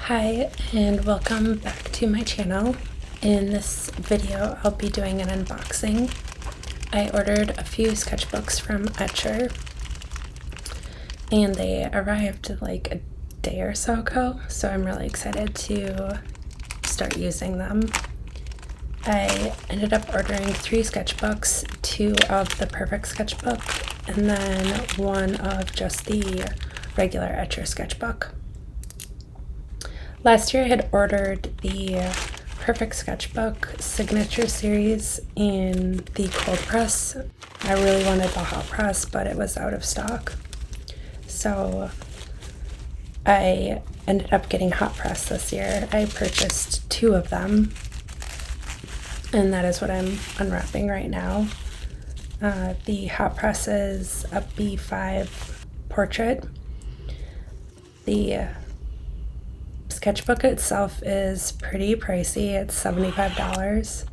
Hi and welcome back to my channel. In this video I'll be doing an unboxing. I ordered a few sketchbooks from Etchr and they arrived like a day or so ago, so I'm really excited to start using them. I ended up ordering 3 sketchbooks, 2 of the Perfect Sketchbook and then 1 of just the regular Etchr sketchbook. Last year I had ordered the Perfect Sketchbook Signature Series in the cold press. I really wanted the hot press, but it was out of stock. So I ended up getting hot press this year. I purchased 2 of them, and that is what I'm unwrapping right now. The hot press is a B5 portrait. The sketchbook itself is pretty pricey. It's $75.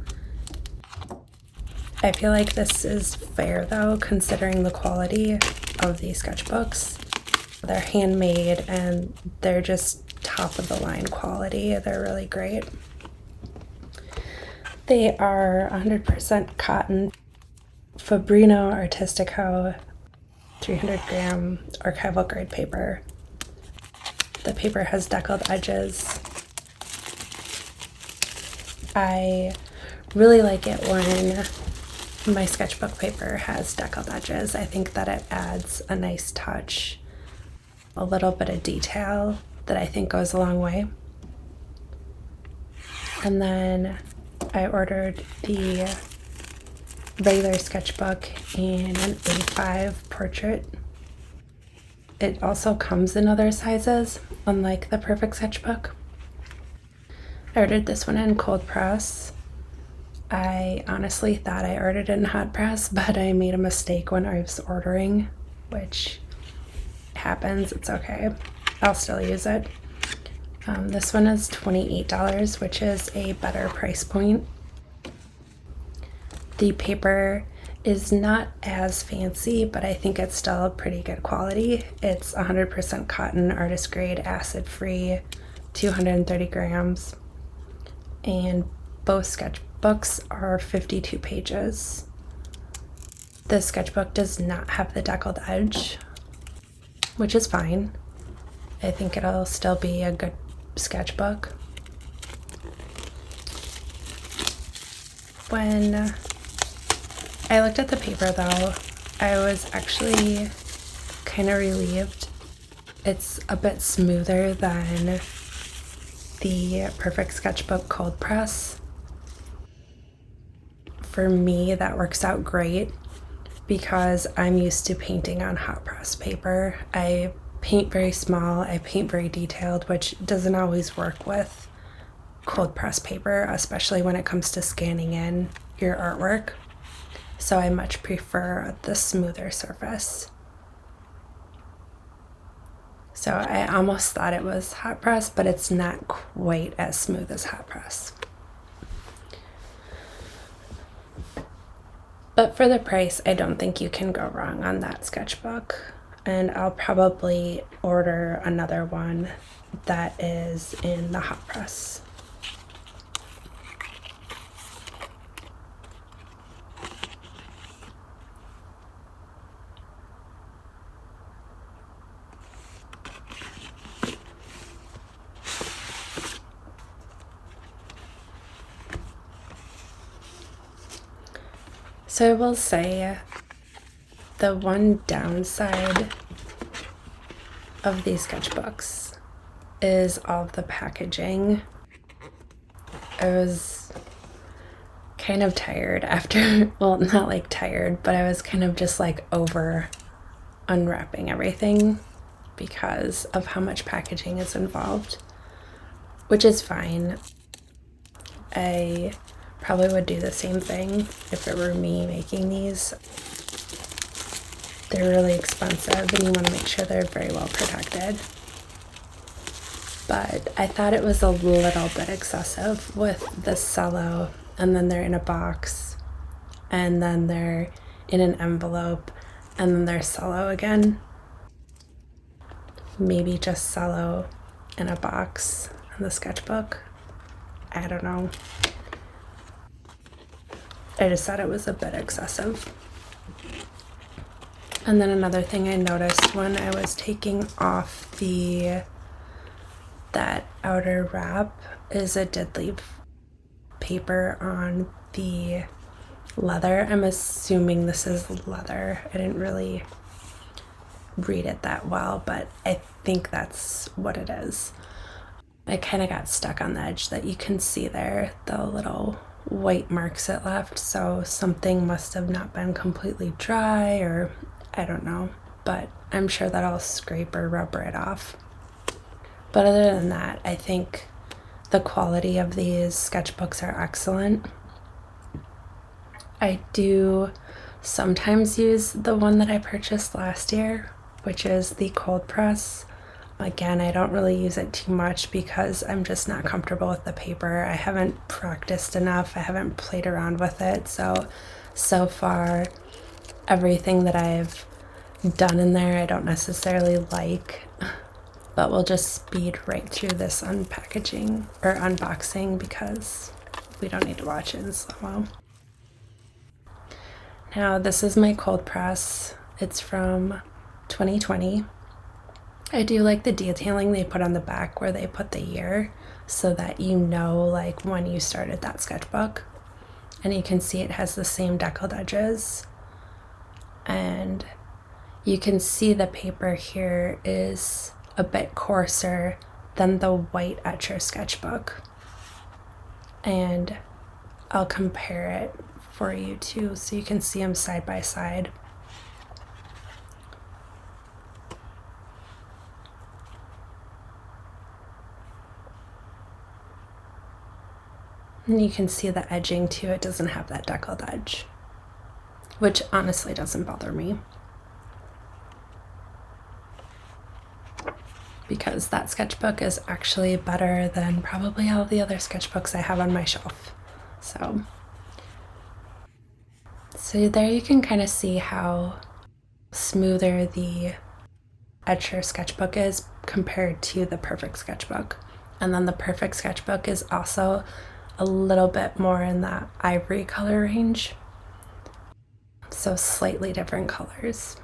I feel like this is fair though, considering the quality of these sketchbooks. They're handmade and they're just top of the line quality. They're really great. They are 100% cotton Fabrino Artistico 300 gram archival grade paper. The paper has deckled edges. I really like it when my sketchbook paper has deckled edges. I think that it adds a nice touch, a little bit of detail that I think goes a long way. And then I ordered the regular sketchbook in an A5 portrait. It also comes in other sizes, unlike the Perfect Sketchbook. I ordered this one in cold press. I honestly thought I ordered it in hot press, but I made a mistake when I was ordering, which happens, it's okay. I'll still use it. This one is $28, which is a better price point. The paper is not as fancy, but I think it's still pretty good quality. It's 100% cotton, artist grade, acid free, 230 grams, and both sketchbooks are 52 pages. The sketchbook does not have the deckled edge, which is fine. I think it'll still be a good sketchbook. When I looked at the paper though, I was actually kind of relieved. It's a bit smoother than the Perfect Sketchbook cold press. For me, that works out great because I'm used to painting on hot press paper. I paint very small, I paint very detailed, which doesn't always work with cold press paper, especially when it comes to scanning in your artwork. So I much prefer the smoother surface. So I almost thought it was hot press, but it's not quite as smooth as hot press. But for the price, I don't think you can go wrong on that sketchbook. And I'll probably order another one that is in the hot press. So I will say the one downside of these sketchbooks is all of the packaging. I was kind of tired after, well, not like tired, but I was kind of just like over unwrapping everything because of how much packaging is involved, which is fine. I probably would do the same thing if it were me making these. They're really expensive and you want to make sure they're very well protected. But I thought it was a little bit excessive with the cello, and then they're in a box, and then they're in an envelope, and then they're cello again. Maybe just cello in a box the sketchbook. I don't know. I just thought it was a bit excessive. And then another thing I noticed when I was taking off that outer wrap is it did leave paper on the leather. I'm assuming this is leather. I didn't really read it that well, but I think that's what it is. It kind of got stuck on the edge that you can see there, the little white marks it left, so something must have not been completely dry, or I don't know, but I'm sure that I'll scrape or rub it off. But other than that, I think the quality of these sketchbooks are excellent. I do sometimes use the one that I purchased last year, which is the cold press. Again, I don't really use it too much because I'm just not comfortable with the paper. I haven't practiced enough. I haven't played around with it. So far, everything that I've done in there I don't necessarily like, but we'll just speed right through this unpackaging or unboxing because we don't need to watch it in slow-mo. Now, this is my cold press. It's from 2020. I do like the detailing they put on the back where they put the year so that you know like when you started that sketchbook. And you can see it has the same deckled edges. And you can see the paper here is a bit coarser than the white Etchr sketchbook. And I'll compare it for you too so you can see them side by side. And you can see the edging too. It doesn't have that deckled edge, which honestly doesn't bother me because that sketchbook is actually better than probably all the other sketchbooks I have on my shelf. So there you can kind of see how smoother the Etchr sketchbook is compared to the Perfect sketchbook. And then the Perfect sketchbook is also a little bit more in that ivory color range, so slightly different colors.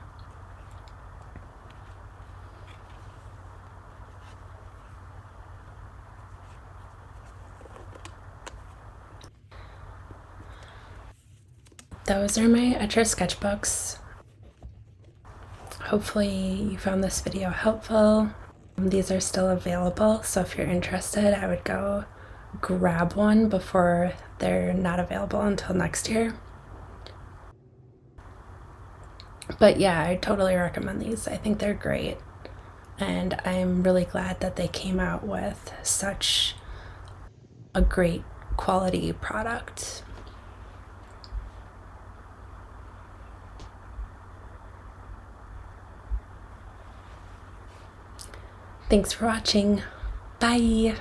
Those are my Etchr sketchbooks. Hopefully you found this video helpful. These are still available, so if you're interested, I would go grab one before they're not available until next year. But yeah, I totally recommend these. I think they're great, and I'm really glad that they came out with such a great quality product. Thanks for watching. Bye.